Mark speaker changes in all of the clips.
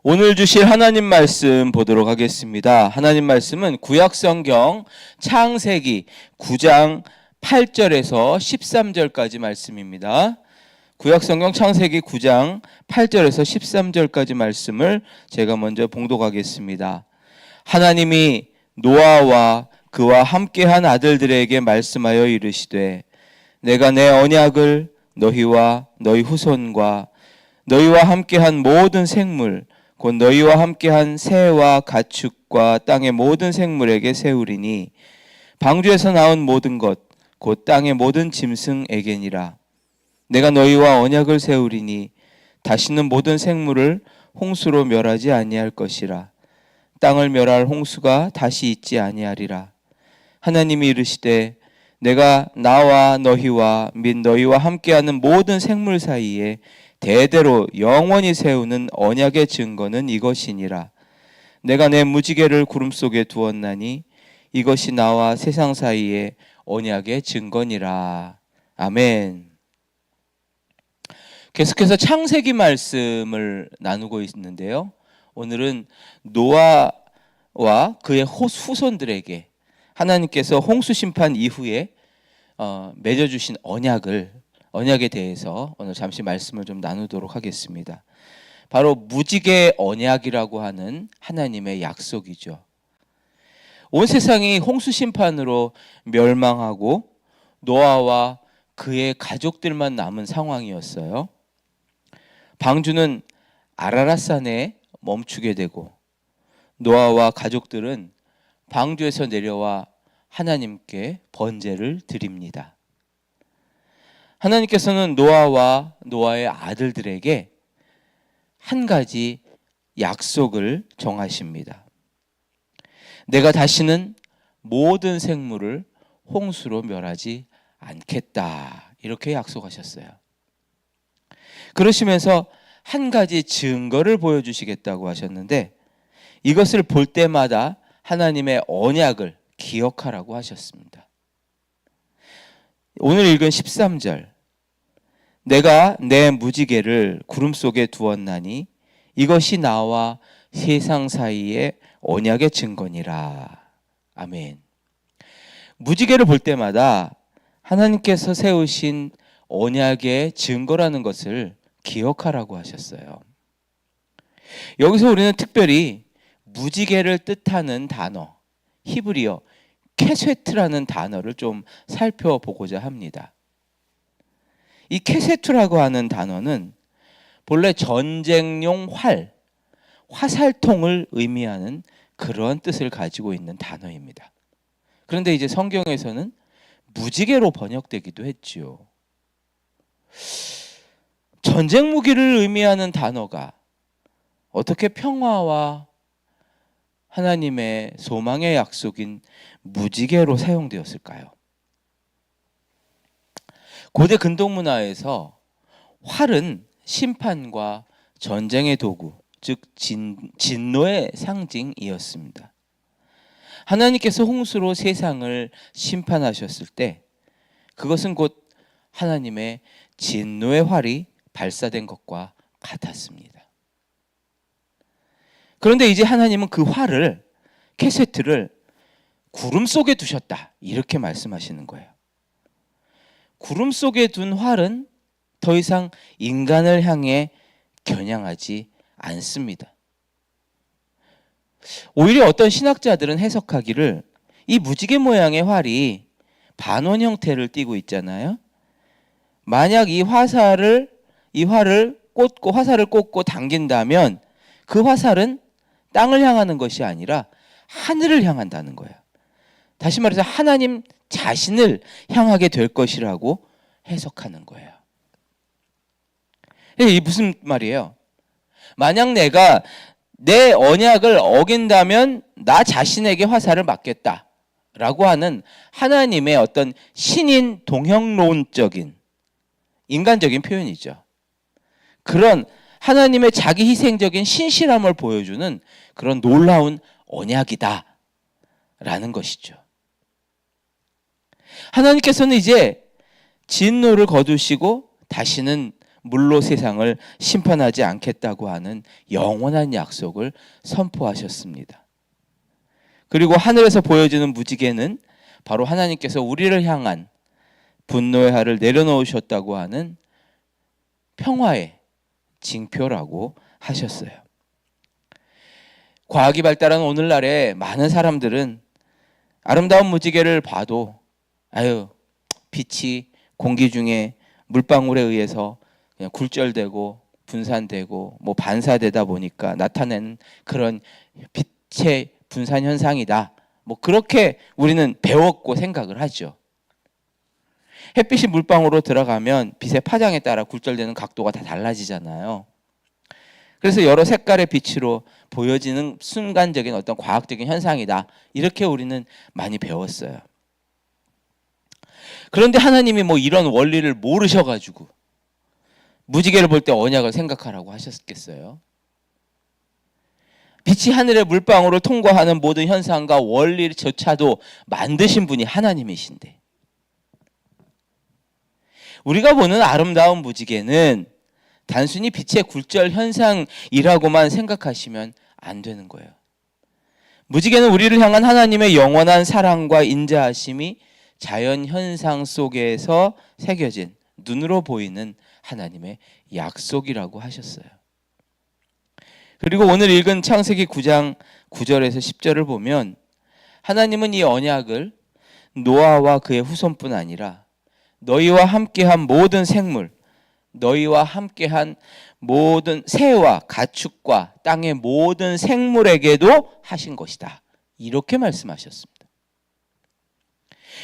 Speaker 1: 오늘 주실 하나님 말씀 보도록 하겠습니다. 하나님 말씀은 구약성경 창세기 9장 8절에서 13절까지 말씀입니다. 구약성경 창세기 9장 8절에서 13절까지 말씀을 제가 먼저 봉독하겠습니다. 하나님이 노아와 그와 함께한 아들들에게 말씀하여 이르시되 내가 내 언약을 너희와 너희 후손과 너희와 함께한 모든 생물 곧 너희와 함께한 새와 가축과 땅의 모든 생물에게 세우리니 방주에서 나온 모든 것 곧 땅의 모든 짐승에게니라. 내가 너희와 언약을 세우리니 다시는 모든 생물을 홍수로 멸하지 아니할 것이라. 땅을 멸할 홍수가 다시 있지 아니하리라. 하나님이 이르시되 내가 나와 너희와 및 너희와 함께하는 모든 생물 사이에 대대로 영원히 세우는 언약의 증거는 이것이니라. 내가 내 무지개를 구름 속에 두었나니 이것이 나와 세상 사이에 언약의 증거니라. 아멘. 계속해서 창세기 말씀을 나누고 있는데요. 오늘은 노아와 그의 후손들에게 하나님께서 홍수 심판 이후에 맺어주신 언약에 대해서 오늘 잠시 말씀을 좀 나누도록 하겠습니다. 바로 무지개 언약이라고 하는 하나님의 약속이죠. 온 세상이 홍수 심판으로 멸망하고 노아와 그의 가족들만 남은 상황이었어요. 방주는 아라랏산에 멈추게 되고 노아와 가족들은 방주에서 내려와 하나님께 번제를 드립니다. 하나님께서는 노아와 노아의 아들들에게 한 가지 약속을 정하십니다. 내가 다시는 모든 생물을 홍수로 멸하지 않겠다. 이렇게 약속하셨어요. 그러시면서 한 가지 증거를 보여주시겠다고 하셨는데 이것을 볼 때마다 하나님의 언약을 기억하라고 하셨습니다. 오늘 읽은 13절 내가 내 무지개를 구름 속에 두었나니 이것이 나와 세상 사이의 언약의 증거니라. 아멘. 무지개를 볼 때마다 하나님께서 세우신 언약의 증거라는 것을 기억하라고 하셨어요. 여기서 우리는 특별히 무지개를 뜻하는 단어 히브리어 케세트라는 단어를 좀 살펴보고자 합니다. 이 케세트라고 하는 단어는 본래 전쟁용 화살통을 의미하는 그런 뜻을 가지고 있는 단어입니다. 그런데 이제 성경에서는 무지개로 번역되기도 했지요. 전쟁 무기를 의미하는 단어가 어떻게 평화와 하나님의 소망의 약속인 무지개로 사용되었을까요? 고대 근동문화에서 활은 심판과 전쟁의 도구, 즉 진노의 상징이었습니다. 하나님께서 홍수로 세상을 심판하셨을 때 그것은 곧 하나님의 진노의 활이 발사된 것과 같았습니다. 그런데 이제 하나님은 그 활을, 케세트를 구름 속에 두셨다. 이렇게 말씀하시는 거예요. 구름 속에 둔 활은 더 이상 인간을 향해 겨냥하지 않습니다. 오히려 어떤 신학자들은 해석하기를 이 무지개 모양의 활이 반원 형태를 띠고 있잖아요. 만약 이 활을 꽂고 당긴다면 그 화살은 땅을 향하는 것이 아니라 하늘을 향한다는 거예요. 다시 말해서 하나님 자신을 향하게 될 것이라고 해석하는 거예요. 이게 무슨 말이에요? 만약 내가 내 언약을 어긴다면 나 자신에게 화살을 맞겠다라고 하는 하나님의 어떤 신인 동형론적인 인간적인 표현이죠. 그런 하나님의 자기 희생적인 신실함을 보여주는 그런 놀라운 언약이다 라는 것이죠. 하나님께서는 이제 진노를 거두시고 다시는 물로 세상을 심판하지 않겠다고 하는 영원한 약속을 선포하셨습니다. 그리고 하늘에서 보여지는 무지개는 바로 하나님께서 우리를 향한 분노의 할을 내려놓으셨다고 하는 평화의 징표라고 하셨어요. 과학이 발달한 오늘날에 많은 사람들은 아름다운 무지개를 봐도 빛이 공기 중에 물방울에 의해서 그냥 굴절되고 분산되고 반사되다 보니까 나타내는 그런 빛의 분산 현상이다. 그렇게 우리는 배웠고 생각을 하죠. 햇빛이 물방울로 들어가면 빛의 파장에 따라 굴절되는 각도가 다 달라지잖아요. 그래서 여러 색깔의 빛으로 보여지는 순간적인 어떤 과학적인 현상이다. 이렇게 우리는 많이 배웠어요. 그런데 하나님이 이런 원리를 모르셔가지고 무지개를 볼 때 언약을 생각하라고 하셨겠어요? 빛이 하늘의 물방울을 통과하는 모든 현상과 원리조차도 만드신 분이 하나님이신데, 우리가 보는 아름다운 무지개는 단순히 빛의 굴절 현상이라고만 생각하시면 안 되는 거예요. 무지개는 우리를 향한 하나님의 영원한 사랑과 인자하심이 자연 현상 속에서 새겨진 눈으로 보이는 하나님의 약속이라고 하셨어요. 그리고 오늘 읽은 창세기 9장 9절에서 10절을 보면 하나님은 이 언약을 노아와 그의 후손뿐 아니라 너희와 함께한 모든 생물, 너희와 함께한 모든 새와 가축과 땅의 모든 생물에게도 하신 것이다. 이렇게 말씀하셨습니다.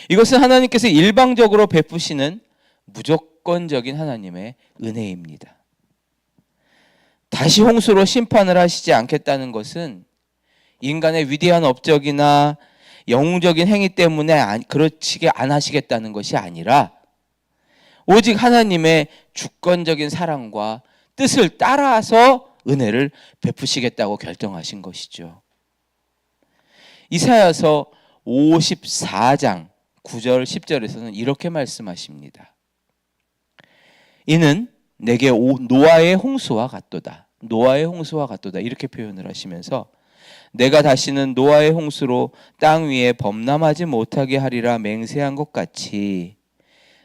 Speaker 1: 이것은 하나님께서 일방적으로 베푸시는 무조건적인 하나님의 은혜입니다. 다시 홍수로 심판을 하시지 않겠다는 것은 인간의 위대한 업적이나 영웅적인 행위 때문에 그렇게 안 하시겠다는 것이 아니라 오직 하나님의 주권적인 사랑과 뜻을 따라서 은혜를 베푸시겠다고 결정하신 것이죠. 이사야서 54장 9절 10절에서는 이렇게 말씀하십니다. 이는 내게 노아의 홍수와 같도다. 노아의 홍수와 같도다. 이렇게 표현을 하시면서 내가 다시는 노아의 홍수로 땅 위에 범람하지 못하게 하리라 맹세한 것 같이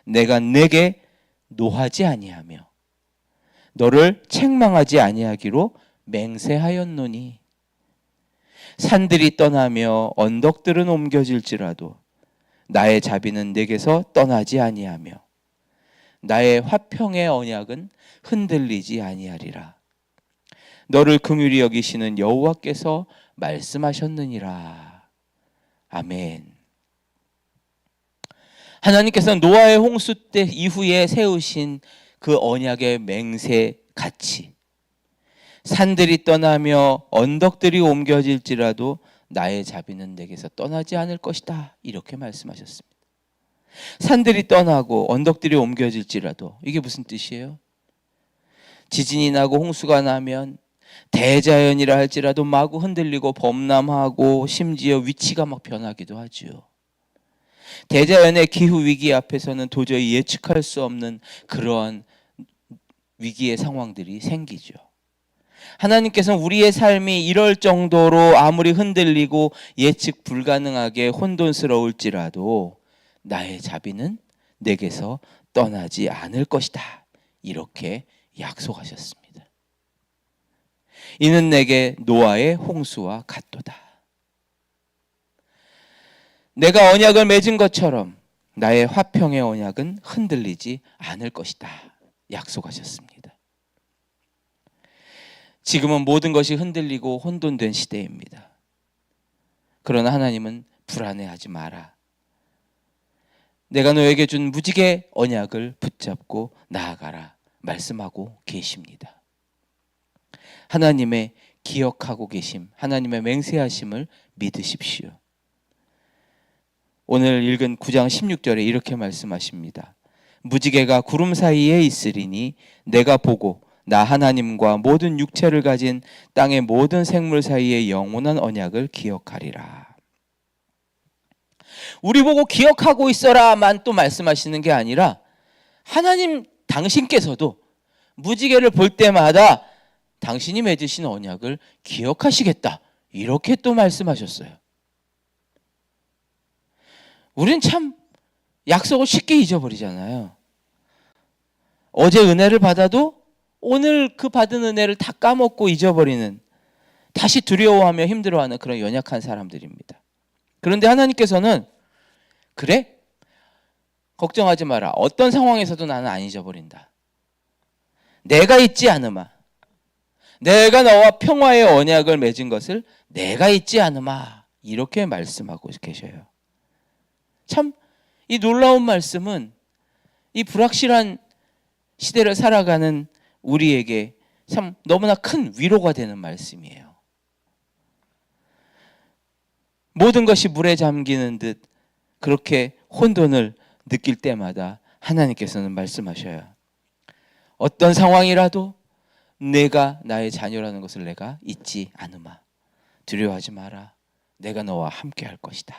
Speaker 1: 내가 내게 노하지 아니하며 너를 책망하지 아니하기로 맹세하였노니 산들이 떠나며 언덕들은 옮겨질지라도 나의 자비는 내게서 떠나지 아니하며 나의 화평의 언약은 흔들리지 아니하리라. 너를 긍휼히 여기시는 여호와께서 말씀하셨느니라. 아멘. 하나님께서는 노아의 홍수 때 이후에 세우신 그 언약의 맹세 가치, 산들이 떠나며 언덕들이 옮겨질지라도 나의 자비는 내게서 떠나지 않을 것이다. 이렇게 말씀하셨습니다. 산들이 떠나고 언덕들이 옮겨질지라도 이게 무슨 뜻이에요? 지진이 나고 홍수가 나면 대자연이라 할지라도 마구 흔들리고 범람하고 심지어 위치가 막 변하기도 하죠. 대자연의 기후 위기 앞에서는 도저히 예측할 수 없는 그러한 위기의 상황들이 생기죠. 하나님께서는 우리의 삶이 이럴 정도로 아무리 흔들리고 예측 불가능하게 혼돈스러울지라도 나의 자비는 내게서 떠나지 않을 것이다. 이렇게 약속하셨습니다. 이는 내게 노아의 홍수와 같도다. 내가 언약을 맺은 것처럼 나의 화평의 언약은 흔들리지 않을 것이다. 약속하셨습니다. 지금은 모든 것이 흔들리고 혼돈된 시대입니다. 그러나 하나님은 불안해하지 마라. 내가 너에게 준 무지개 언약을 붙잡고 나아가라 말씀하고 계십니다. 하나님의 기억하고 계심, 하나님의 맹세하심을 믿으십시오. 오늘 읽은 9장 16절에 이렇게 말씀하십니다. 무지개가 구름 사이에 있으리니 내가 보고 나 하나님과 모든 육체를 가진 땅의 모든 생물 사이의 영원한 언약을 기억하리라. 우리 보고 기억하고 있어라만 또 말씀하시는 게 아니라 하나님 당신께서도 무지개를 볼 때마다 당신이 맺으신 언약을 기억하시겠다. 이렇게 또 말씀하셨어요. 우린 참 약속을 쉽게 잊어버리잖아요. 어제 은혜를 받아도 오늘 그 받은 은혜를 다 까먹고 잊어버리는, 다시 두려워하며 힘들어하는 그런 연약한 사람들입니다. 그런데 하나님께서는 그래? 걱정하지 마라. 어떤 상황에서도 나는 안 잊어버린다. 내가 잊지 않으마. 내가 너와 평화의 언약을 맺은 것을 내가 잊지 않으마. 이렇게 말씀하고 계셔요. 참 이 놀라운 말씀은 이 불확실한 시대를 살아가는 우리에게 참 너무나 큰 위로가 되는 말씀이에요. 모든 것이 물에 잠기는 듯 그렇게 혼돈을 느낄 때마다 하나님께서는 말씀하셔요. 어떤 상황이라도 내가 나의 자녀라는 것을 내가 잊지 않으마. 두려워하지 마라. 내가 너와 함께 할 것이다.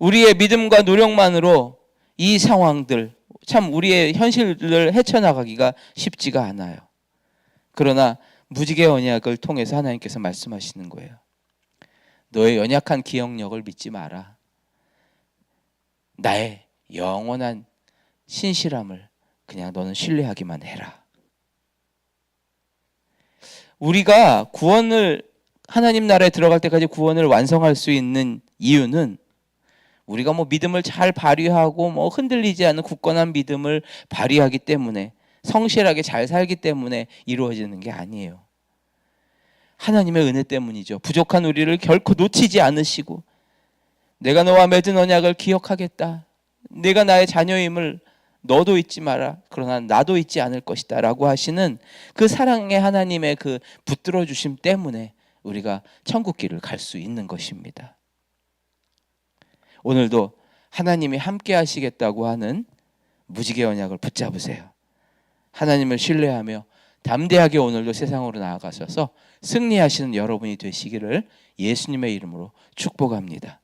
Speaker 1: 우리의 믿음과 노력만으로 이 상황들, 참 우리의 현실을 헤쳐나가기가 쉽지가 않아요. 그러나 무지개 언약을 통해서 하나님께서 말씀하시는 거예요. 너의 연약한 기억력을 믿지 마라. 나의 영원한 신실함을 그냥 너는 신뢰하기만 해라. 우리가 구원을, 하나님 나라에 들어갈 때까지 구원을 완성할 수 있는 이유는 우리가 믿음을 잘 발휘하고 흔들리지 않는 굳건한 믿음을 발휘하기 때문에, 성실하게 잘 살기 때문에 이루어지는 게 아니에요. 하나님의 은혜 때문이죠. 부족한 우리를 결코 놓치지 않으시고 내가 너와 맺은 언약을 기억하겠다. 내가 나의 자녀임을 너도 잊지 마라. 그러나 나도 잊지 않을 것이다 라고 하시는 그 사랑의 하나님의 그 붙들어 주심 때문에 우리가 천국 길을 갈 수 있는 것입니다. 오늘도 하나님이 함께 하시겠다고 하는 무지개 언약을 붙잡으세요. 하나님을 신뢰하며 담대하게 오늘도 세상으로 나아가셔서 승리하시는 여러분이 되시기를 예수님의 이름으로 축복합니다.